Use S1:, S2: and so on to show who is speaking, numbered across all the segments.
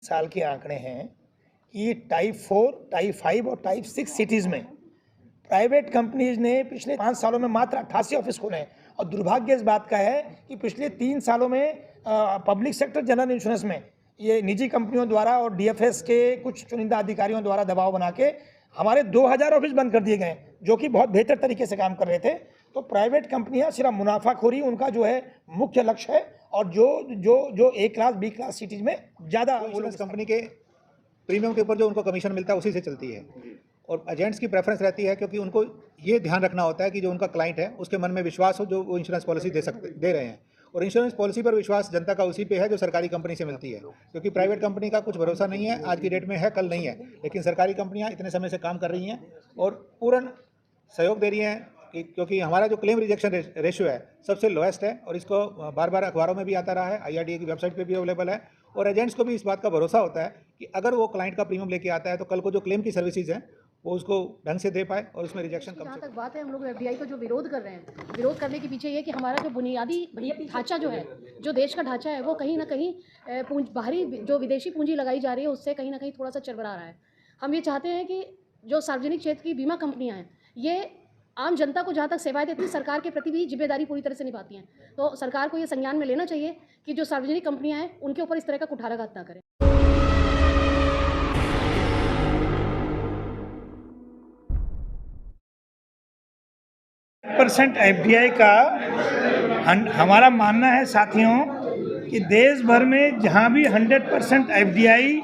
S1: साल के आंकड़े हैं कि टाइप 4, टाइप 5 और टाइप 6 सिटीज़ में प्राइवेट कंपनीज ने पिछले 5 सालों में मात्र 88 ऑफिस खोले हैं। और दुर्भाग्य इस बात का है कि पिछले 3 सालों में पब्लिक सेक्टर जनरल इंश्योरेंस में ये निजी कंपनियों द्वारा और डीएफएस के कुछ चुनिंदा अधिकारियों द्वारा दबाव बना के हमारे 2000 ऑफिस बंद कर दिए गए, जो कि बहुत बेहतर तरीके से काम कर रहे थे। तो प्राइवेट कंपनियां सिर्फ मुनाफाखोरी उनका जो है मुख्य लक्ष्य है, और जो ए क्लास बी क्लास सिटीज में ज़्यादा
S2: इंश्योरेंस कंपनी के प्रीमियम के ऊपर जो उनको कमीशन मिलता है उसी से चलती है, और एजेंट्स की प्रेफरेंस रहती है क्योंकि उनको ये ध्यान रखना होता है कि जो उनका क्लाइंट है उसके मन में विश्वास हो, जो वो इंश्योरेंस पॉलिसी दे रहे हैं। और इंश्योरेंस पॉलिसी पर विश्वास जनता का उसी पे है जो सरकारी कंपनी से मिलती है, क्योंकि प्राइवेट कंपनी का कुछ भरोसा नहीं है। आज की डेट में है, कल नहीं है, लेकिन सरकारी कंपनियां इतने समय से काम कर रही हैं और पूर्ण सहयोग दे रही हैं क्योंकि हमारा जो क्लेम रिजेक्शन रेशियो है सबसे लोएस्ट है, और इसको बार बार अखबारों में भी आता रहा है, IRDA की वेबसाइट पे भी अवेलेबल है। और एजेंट्स को भी इस बात का भरोसा होता है कि अगर वो क्लाइंट का प्रीमियम लेके आता है तो कल को जो क्लेम की सर्विसेज हैं वो उसको ढंग से दे पाए और उसमें रिजेक्शन कम से कम।
S3: जहाँ तक बात है, हम लोग FDI को जो विरोध कर रहे हैं, विरोध करने के पीछे ये कि हमारा जो बुनियादी ढांचा जो है, जो देश का ढांचा है, वो कहीं ना कहीं बाहरी जो विदेशी पूंजी लगाई जा रही है उससे कहीं ना कहीं थोड़ा सा चरमरा रहा है। हम ये चाहते हैं कि जो सार्वजनिक क्षेत्र की बीमा कंपनियां हैं, ये आम जनता को जहाँ तक सेवाएं देती हैं, सरकार के प्रति भी जिम्मेदारी पूरी तरह से निभाती हैं। तो सरकार को ये संज्ञान में लेना चाहिए कि जो सार्वजनिक कंपनियां हैं उनके ऊपर इस तरह का कुठाराघात ना करें।
S1: % FDI का हमारा मानना है साथियों कि देश भर में जहां भी 100% FDI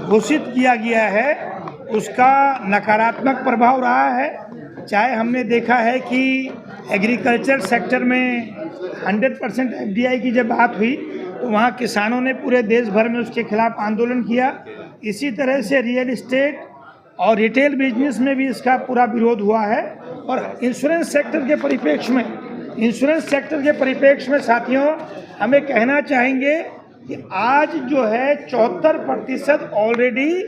S1: घोषित किया गया है उसका नकारात्मक प्रभाव रहा है। चाहे हमने देखा है कि एग्रीकल्चर सेक्टर में 100% FDI की जब बात हुई तो वहाँ किसानों ने पूरे देश भर में उसके खिलाफ आंदोलन किया। इसी तरह से रियल इस्टेट और रिटेल बिजनेस में भी इसका पूरा विरोध हुआ है। और इंश्योरेंस सेक्टर के परिप्रेक्ष्य में साथियों हमें कहना चाहेंगे कि आज जो है 74% ऑलरेडी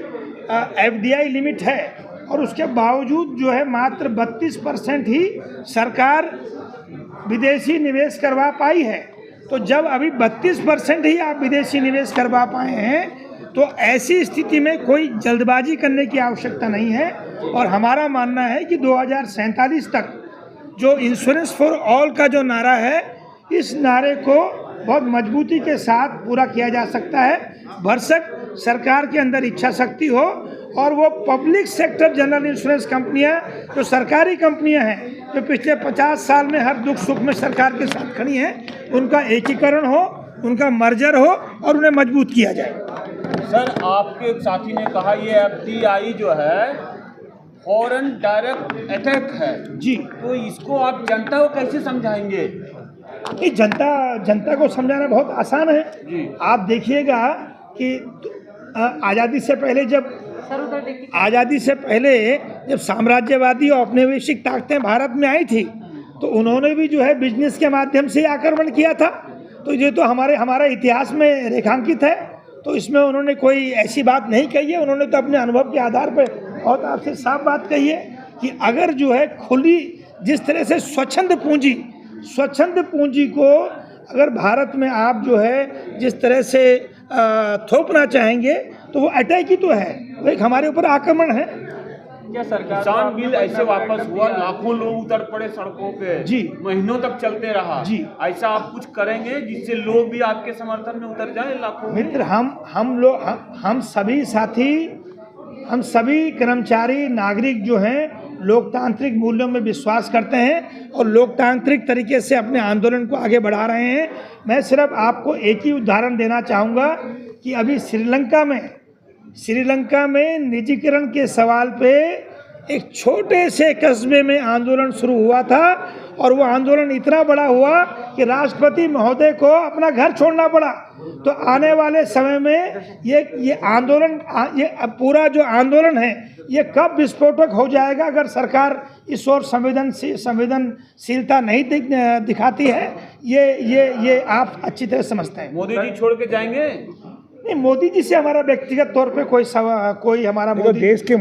S1: FDI लिमिट है, और उसके बावजूद जो है मात्र 32% ही सरकार विदेशी निवेश करवा पाई है। तो जब अभी 32% ही आप विदेशी निवेश करवा पाए हैं तो ऐसी स्थिति में कोई जल्दबाजी करने की आवश्यकता नहीं है। और हमारा मानना है कि 2047 तक जो इंश्योरेंस फॉर ऑल का जो नारा है, इस नारे को बहुत मजबूती के साथ पूरा किया जा सकता है, भरसक सरकार के अंदर इच्छा शक्ति हो। और वो पब्लिक सेक्टर जनरल इंश्योरेंस कंपनियां जो सरकारी कंपनियां हैं, जो पिछले 50 साल में हर दुख सुख में सरकार के साथ खड़ी हैं, उनका एकीकरण हो, उनका मर्जर हो और उन्हें मजबूत किया जाए।
S4: सर, आपके साथी ने कहा ये FDI जो है फॉरेन डायरेक्ट अटैक है
S1: जी, तो
S4: इसको आप जनता को कैसे समझाएंगे?
S1: ये जनता को समझाना बहुत आसान है
S4: जी।
S1: आप देखिएगा कि आज़ादी से पहले जब साम्राज्यवादी और औपनिवेशिक ताकतें भारत में आई थी तो उन्होंने भी जो है बिजनेस के माध्यम से आक्रमण किया था। तो ये तो हमारा इतिहास में रेखांकित है, तो इसमें उन्होंने कोई ऐसी बात नहीं कही है। उन्होंने तो अपने अनुभव के आधार पर बहुत आपसे साफ बात कही है कि अगर जो है खुली जिस तरह से स्वच्छंद पूंजी को अगर भारत में आप जो है जिस तरह से थोपना चाहेंगे तो वो अटैक ही तो है, वो एक हमारे ऊपर आक्रमण है।
S4: क्या सरकार किसान बिल ऐसे वापस हुआ, लाखों लोग उतर पड़े सड़कों पे जी, महीनों तक चलते रहा जी, ऐसा आप कुछ करेंगे जिससे लोग भी आपके समर्थन में उतर जाए लाखों?
S1: मित्र, हम सभी साथी, हम सभी कर्मचारी नागरिक जो हैं लोकतांत्रिक मूल्यों में विश्वास करते हैं और लोकतांत्रिक तरीके से अपने आंदोलन को आगे बढ़ा रहे हैं। मैं सिर्फ आपको एक ही उदाहरण देना चाहूँगा कि अभी श्रीलंका में निजीकरण के सवाल पे एक छोटे से कस्बे में आंदोलन शुरू हुआ था, और वो आंदोलन इतना बड़ा हुआ कि राष्ट्रपति महोदय को अपना घर छोड़ना पड़ा। तो आने वाले समय में ये आंदोलन, ये पूरा जो आंदोलन है, ये कब विस्फोटक हो जाएगा अगर सरकार इस ओर संवेदनशीलता नहीं दिखाती है, ये आप अच्छी तरह समझते हैं।
S4: मोदी जी छोड़ के जाएंगे?
S1: नहीं, मोदी जी से हमारा व्यक्तिगत तौर पे कोई हमारा
S5: देखो,
S1: मोदी
S5: देश के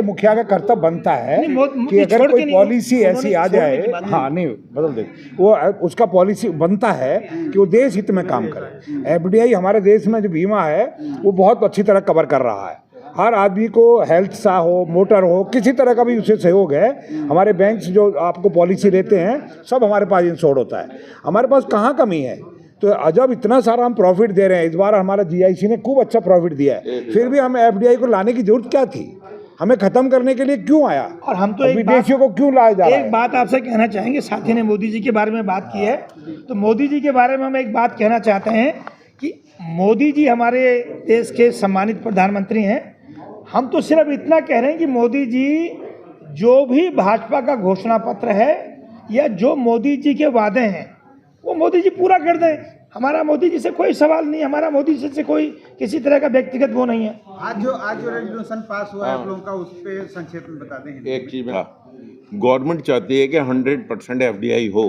S5: मुखिया का कर्तव्य बनता है
S1: नहीं,
S5: कि अगर
S1: छोड़ के
S5: कोई
S1: नहीं,
S5: पॉलिसी
S1: उन्होंने
S5: ऐसी आ
S1: छोड़ने
S5: जाए,
S1: की बात
S5: हाँ नहीं बदल दे, वो उसका पॉलिसी बनता है कि वो देश हित में काम करे। एफडीआई हमारे देश में जो बीमा है वो बहुत अच्छी तरह कवर कर रहा है। हर आदमी को हेल्थ सा हो, मोटर हो, किसी तरह का भी उससे सहयोग है। हमारे बैंक्स जो आपको पॉलिसी देते हैं सब हमारे पास इंश्योर्ड होता है। हमारे पास कहाँ कमी है? तो जब इतना सारा हम प्रॉफिट दे रहे हैं, इस बार हमारा जीआईसी ने खूब अच्छा प्रॉफिट दिया है, फिर भी हमें एफडीआई को लाने की जरूरत क्या थी? हमें खत्म करने के लिए क्यों आया?
S1: और हम तो
S5: विदेशियों को क्यों लाया जा रहा है?
S1: एक बात आपसे कहना चाहेंगे, साथी ने मोदी जी के बारे में बात की है, तो मोदी जी के बारे में हम एक बात कहना चाहते हैं कि मोदी जी हमारे देश के सम्मानित प्रधानमंत्री हैं। हम तो सिर्फ इतना कह रहे हैं कि मोदी जी जो भी भाजपा का घोषणा पत्र है या जो मोदी जी के वादे हैं वो मोदी जी पूरा कर दें। हमारा मोदी जी से कोई सवाल नहीं, हमारा मोदी जी से कोई किसी तरह का व्यक्तिगत वो नहीं है।
S6: आज जो रेजोल्यूशन पास हुआ है आप लोगों का, उस पे संक्षेप में बता दें।
S7: एक चीज में गवर्नमेंट चाहती है कि 100% एफडीआई हो।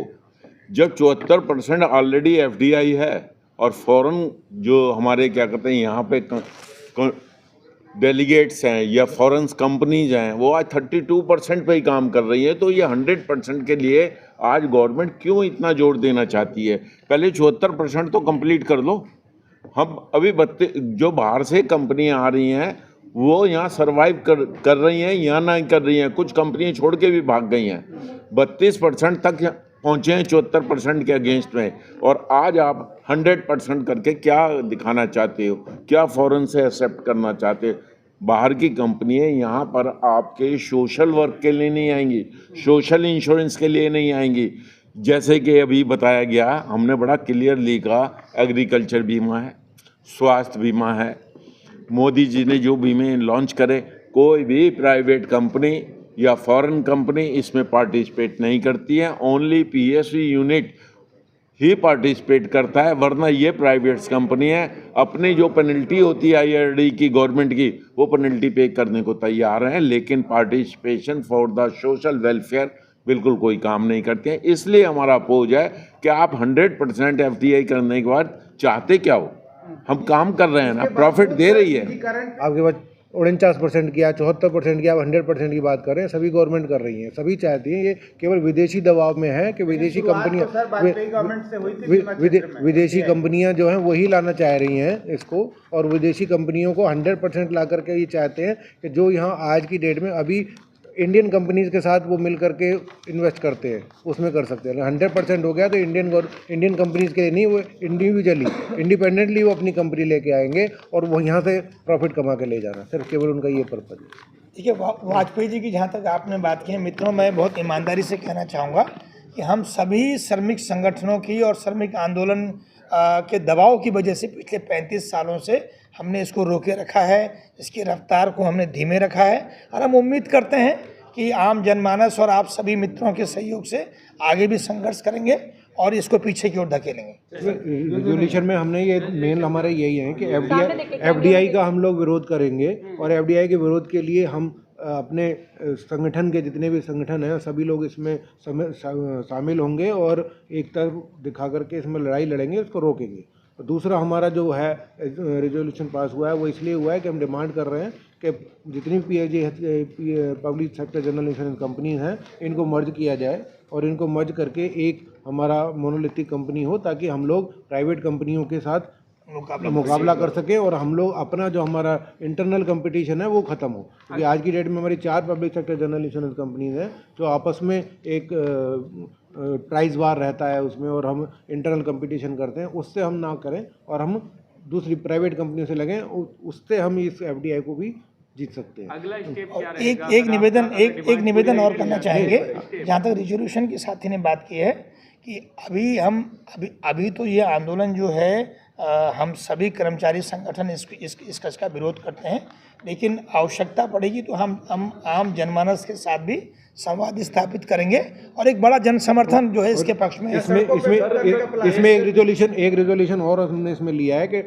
S7: जब 74% ऑलरेडी एफडीआई है और फॉरेन जो हमारे क्या कहते हैं यहाँ पे डेलीगेट्स हैं या फॉरेन कंपनीज हैं वो आज 32% पे ही काम कर रही है, तो ये 100% के लिए आज गवर्नमेंट क्यों इतना जोर देना चाहती है? पहले 74% तो कंप्लीट कर लो। हम अभी जो बाहर से कंपनियां आ रही हैं वो यहाँ सरवाइव कर रही हैं या नहीं कर रही हैं, कुछ कंपनियां छोड़ के भी भाग गई हैं। 32% तक पहुँचे हैं 74% के अगेंस्ट में, और आज आप 100% करके क्या दिखाना चाहते हो? क्या फॉरेन से एक्सेप्ट करना चाहते हो? बाहर की कंपनियां यहाँ पर आपके सोशल वर्क के लिए नहीं आएंगी, सोशल इंश्योरेंस के लिए नहीं आएंगी। जैसे कि अभी बताया गया, हमने बड़ा क्लियरली कहा, एग्रीकल्चर बीमा है, स्वास्थ्य बीमा है। मोदी जी ने जो बीमे लॉन्च करे, कोई भी प्राइवेट कंपनी या फॉरेन कंपनी इसमें पार्टिसिपेट नहीं करती है। ओनली पीएसयू यूनिट ही पार्टिसिपेट करता है, वरना ये प्राइवेट कंपनी है अपनी जो पेनल्टी होती है आईआरडी की, गवर्नमेंट की, वो पेनल्टी पे करने को तैयार हैं, लेकिन participation for the social welfare बिल्कुल कोई काम नहीं करते हैं। इसलिए हमारा अपोज है कि आप 100% एफडीआई करने के बाद चाहते क्या हो? हम काम कर रहे हैं ना, प्रॉफिट दे रही है।
S8: आपके पास 49% किया, 74% किया, आप 100% की बात कर रहे हैं। सभी गवर्नमेंट कर रही हैं, सभी चाहती हैं। ये केवल विदेशी दबाव में है कि विदेशी कंपनियां विदेशी कंपनियां जो हैं वही लाना चाह रही हैं इसको, और विदेशी कंपनियों को 100% ला करके ये चाहते हैं कि जो यहाँ आज की डेट में अभी इंडियन कंपनीज के साथ वो मिल करके इन्वेस्ट करते हैं उसमें कर सकते हैं। 100% हो गया तो इंडियन कंपनीज के लिए नहीं, वो इंडिपेंडेंटली वो अपनी कंपनी लेके आएंगे और वो यहाँ से प्रॉफिट कमा के ले जाना, सिर्फ केवल उनका ये पर्पज है।
S1: ठीक है, वाजपेयी जी की जहाँ तक आपने बात की है, मित्रों, मैं बहुत ईमानदारी से कहना चाहूँगा कि हम सभी श्रमिक संगठनों की और श्रमिक आंदोलन के दबाव की वजह से पिछले 35 सालों से हमने इसको रोके रखा है, इसकी रफ्तार को हमने धीमे रखा है, और हम उम्मीद करते हैं कि आम जनमानस और आप सभी मित्रों के सहयोग से आगे भी संघर्ष करेंगे और इसको पीछे की ओर धकेलेंगे।
S8: रेजोल्यूशन में हमने ये मेन हमारा यही है कि एफडीआई का हम लोग विरोध करेंगे, और एफडीआई के विरोध के लिए हम अपने संगठन के जितने भी संगठन हैं सभी लोग इसमें शामिल होंगे और एक तरफ दिखा करके इसमें लड़ाई लड़ेंगे, इसको रोकेंगे। और दूसरा हमारा जो है रेजोल्यूशन पास हुआ है वो इसलिए हुआ है कि हम डिमांड कर रहे हैं कि जितनी public sector general insurance companies हैं इनको मर्ज किया जाए, और इनको मर्ज करके एक हमारा मोनोलिथिक कंपनी हो, ताकि हम लोग प्राइवेट कंपनियों के साथ मुकाबला कर सके और हम लोग अपना जो हमारा इंटरनल कंपटीशन है वो ख़त्म हो। क्योंकि आज की डेट में हमारी 4 public sector general insurance companies हैं जो आपस में एक प्राइस वार रहता है उसमें, और हम इंटरनल कंपटीशन करते हैं, उससे हम ना करें और हम दूसरी प्राइवेट कंपनियों से लगें, उससे हम इस एफडीआई को भी जीत सकते हैं।
S4: अगला स्टेप क्या
S1: और
S4: रहेगा?
S1: एक निवेदन और करना चाहेंगे, जहाँ तक रिजोल्यूशन की साथी ने बात की है कि अभी तो ये आंदोलन जो है हम सभी कर्मचारी संगठन इसका विरोध करते हैं, लेकिन आवश्यकता पड़ेगी तो हम आम जनमानस के साथ भी संवाद स्थापित करेंगे और एक बड़ा जन समर्थन जो है इसके पक्ष में है।
S8: इसमें एक रेजोल्यूशन और हमने इसमें लिया है कि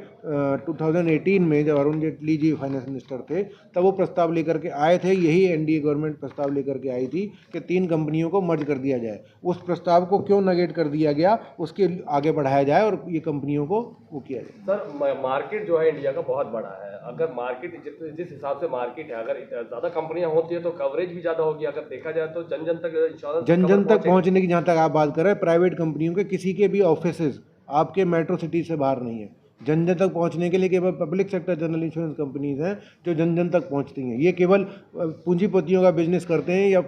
S8: 2018 में जब अरुण जेटली जी फाइनेंस मिनिस्टर थे तब वो प्रस्ताव लेकर के आए थे, यही एनडीए गवर्नमेंट प्रस्ताव लेकर के आई थी कि 3 कंपनियों को मर्ज कर दिया जाए। उस प्रस्ताव को क्यों नेगेट कर दिया गया, उसके आगे बढ़ाया जाए और ये कंपनियों को वो किया जाए।
S9: सर मार्केट जो है इंडिया का बहुत बड़ा है, अगर मार्केट जिस हिसाब से मार्केट है, अगर ज़्यादा कंपनियां होती है तो कवरेज भी ज़्यादा होगी। अगर देखा जाए तो जन जन तक इंश्योरेंस
S8: जन तक पहुंचने की, जहाँ तक आप बात कर रहे हैं, प्राइवेट कंपनियों के किसी के भी ऑफिसेज आपके मेट्रो सिटी से बाहर नहीं है। जन जन तक पहुंचने के लिए केवल public sector general insurance companies हैं जो जन जन तक पहुंचती हैं। ये केवल पूंजीपतियों का बिजनेस करते हैं या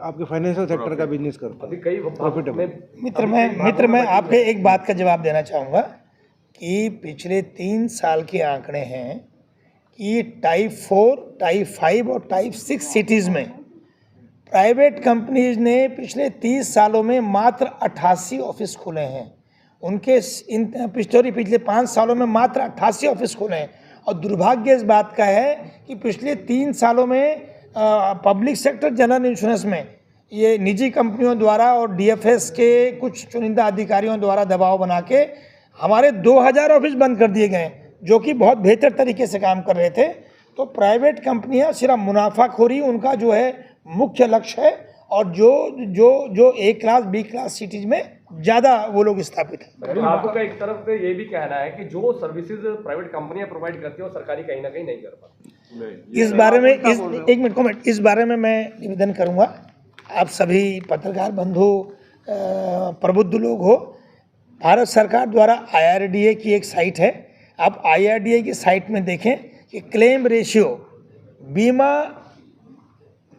S8: आपके फाइनेंशियल सेक्टर का बिजनेस करते हैं, कई प्रॉफिटेबल।
S1: मित्र मैं आपके एक बात का जवाब देना चाहूँगा कि पिछले 3 साल के आंकड़े हैं कि टाइप 4, टाइप 5 और टाइप 6 सिटीज़ में प्राइवेट कंपनीज ने पिछले 30 सालों में मात्र 88 ऑफिस खोले हैं। उनके पिछले 5 सालों में मात्र 88 ऑफिस खोले हैं। और दुर्भाग्य इस बात का है कि पिछले 3 सालों में पब्लिक सेक्टर जनरल इंश्योरेंस में ये निजी कंपनियों द्वारा और डीएफएस के कुछ चुनिंदा अधिकारियों द्वारा दबाव बना के हमारे 2000 ऑफिस बंद कर दिए गए, जो कि बहुत बेहतर तरीके से काम कर रहे थे। तो प्राइवेट कंपनियां सिर्फ मुनाफाखोरी उनका जो है मुख्य लक्ष्य है, और जो ए क्लास बी क्लास सिटीज में ज़्यादा वो लोग स्थापित हैं।
S9: आपका एक तरफ से ये भी कहना है कि जो सर्विसेज प्राइवेट कंपनियां प्रोवाइड करती है वो सरकारी कहीं ना कहीं नहीं कर पाती।
S1: इस बारे में एक मिनट कमेंट, इस बारे में मैं निवेदन करूंगा, आप सभी पत्रकार बंधु प्रबुद्ध लोग हो, भारत सरकार द्वारा IRDA की एक साइट है, आप IRDA की साइट में देखें कि क्लेम रेशियो, बीमा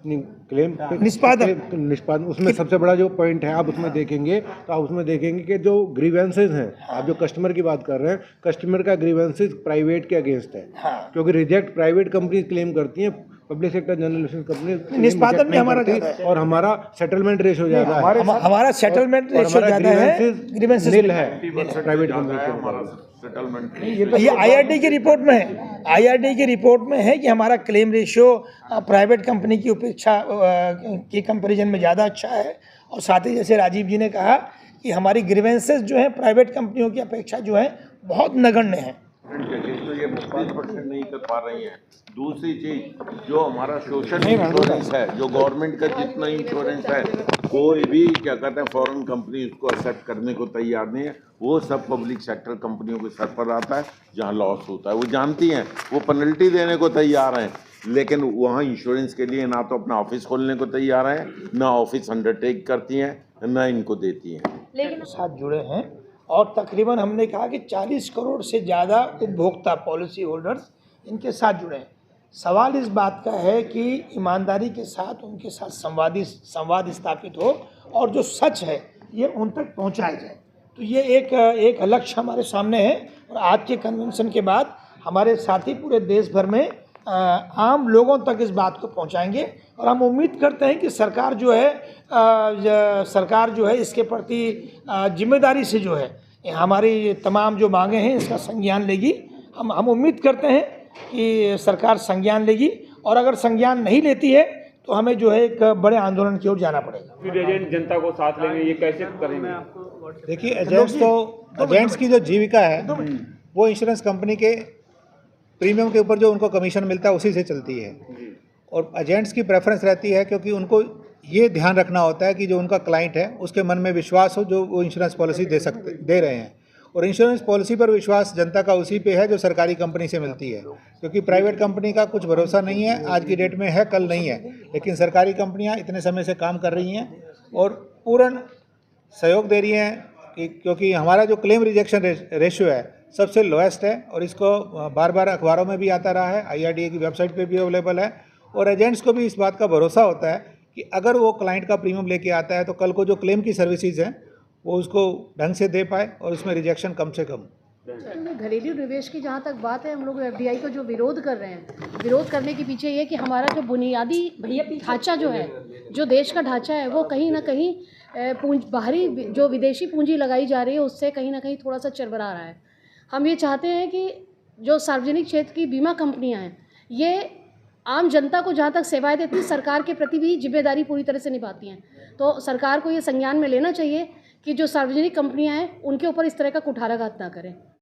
S8: क्लेम निष्पादन, उसमें सबसे बड़ा जो पॉइंट है आप उसमें देखेंगे तो आप उसमें देखेंगे कि जो ग्रीवेंसेज हैं, आप जो कस्टमर की बात कर रहे हैं, कस्टमर का ग्रीवेंसेज प्राइवेट के अगेंस्ट है, क्योंकि रिजेक्ट प्राइवेट कंपनी क्लेम करती हैं, public sector general insurance company
S1: निष्पादन में हमारा ज़्यादा है
S8: और हमारा सेटलमेंट रेशो ज़्यादा है।
S1: हमारा सेटलमेंट रेशो ज़्यादा है, ग्रीवेंसेस
S8: नील है प्राइवेट कंपनी के।
S1: ये IRDA की रिपोर्ट में है, IRDA की रिपोर्ट में है कि हमारा क्लेम रेशियो प्राइवेट कंपनी की अपेक्षा की कंपैरिजन में ज़्यादा अच्छा है। और साथ ही जैसे राजीव जी ने कहा कि हमारी ग्रीवेंसेस जो हैं प्राइवेट कंपनियों की अपेक्षा जो है बहुत नगण्य हैं।
S7: तो ये 50% नहीं कर पा रही हैं। दूसरी चीज, जो हमारा सोशल इंश्योरेंस है, जो गवर्नमेंट का जितना इंश्योरेंस है, कोई भी क्या कहते हैं फॉरेन कंपनी उसको एक्सेप्ट करने को तैयार नहीं है। वो सब पब्लिक सेक्टर कंपनियों के सर पर आता है, जहाँ लॉस होता है वो जानती हैं, वो पेनल्टी देने को तैयार हैं, लेकिन वहाँ इंश्योरेंस के लिए ना तो अपना ऑफिस खोलने को तैयार हैं, ना ऑफिस अंडरटेक करती हैं, ना इनको देती हैं।
S1: लेकिन साथ जुड़े हैं और तकरीबन हमने कहा कि 40 करोड़ से ज़्यादा उपभोक्ता पॉलिसी होल्डर्स इनके साथ जुड़े हैं। सवाल इस बात का है कि ईमानदारी के साथ उनके साथ संवाद स्थापित हो और जो सच है ये उन तक पहुंचाया जाए। तो ये एक लक्ष्य हमारे सामने है और आज के कन्वेंशन के बाद हमारे साथी पूरे देश भर में आम लोगों तक इस बात को पहुंचाएंगे और हम उम्मीद करते हैं कि सरकार जो है इसके प्रति जिम्मेदारी से जो है हमारी तमाम जो मांगे हैं इसका संज्ञान लेगी। हम उम्मीद करते हैं कि सरकार संज्ञान लेगी और अगर संज्ञान नहीं लेती है तो हमें जो है एक बड़े आंदोलन की ओर जाना पड़ेगा।
S4: फिर एजेंट जनता को साथ लेंगे, ये कैसे करेंगे?
S2: देखिए, एजेंट्स की जो जीविका है वो इंश्योरेंस कंपनी के प्रीमियम के ऊपर जो उनको कमीशन मिलता है उसी से चलती है। और एजेंट्स की प्रेफरेंस रहती है क्योंकि उनको ये ध्यान रखना होता है कि जो उनका क्लाइंट है उसके मन में विश्वास हो जो वो इंश्योरेंस पॉलिसी दे रहे हैं। और इंश्योरेंस पॉलिसी पर विश्वास जनता का उसी पे है जो सरकारी कंपनी से मिलती है, क्योंकि प्राइवेट कंपनी का कुछ भरोसा नहीं है, आज की डेट में है कल नहीं है। लेकिन सरकारी कंपनियां इतने समय से काम कर रही हैं और पूर्ण सहयोग दे रही हैं क्योंकि हमारा जो क्लेम रिजेक्शन रेशियो है सबसे लोएस्ट है और इसको बार बार अखबारों में भी आता रहा है, IRDA की वेबसाइट पे भी अवेलेबल है। और एजेंट्स को भी इस बात का भरोसा होता है कि अगर वो क्लाइंट का प्रीमियम लेके आता है तो कल को जो क्लेम की सर्विसेज हैं वो उसको ढंग से दे पाए और उसमें रिजेक्शन कम से कम।
S3: घरेलू निवेश की जहाँ तक बात है, हम लोग FDI को जो विरोध कर रहे हैं, विरोध करने के पीछे ये कि हमारा जो बुनियादी ढांचा जो है, जो देश का ढांचा है, वो कहीं ना कहीं बाहरी जो विदेशी पूंजी लगाई जा रही है उससे कहीं ना कहीं थोड़ा सा चरमरा रहा है। हम ये चाहते हैं कि जो सार्वजनिक क्षेत्र की बीमा कंपनियां हैं ये आम जनता को जहाँ तक सेवाएं देती हैं, सरकार के प्रति भी जिम्मेदारी पूरी तरह से निभाती हैं। तो सरकार को ये संज्ञान में लेना चाहिए कि जो सार्वजनिक कंपनियां हैं उनके ऊपर इस तरह का कुठाराघात ना करें।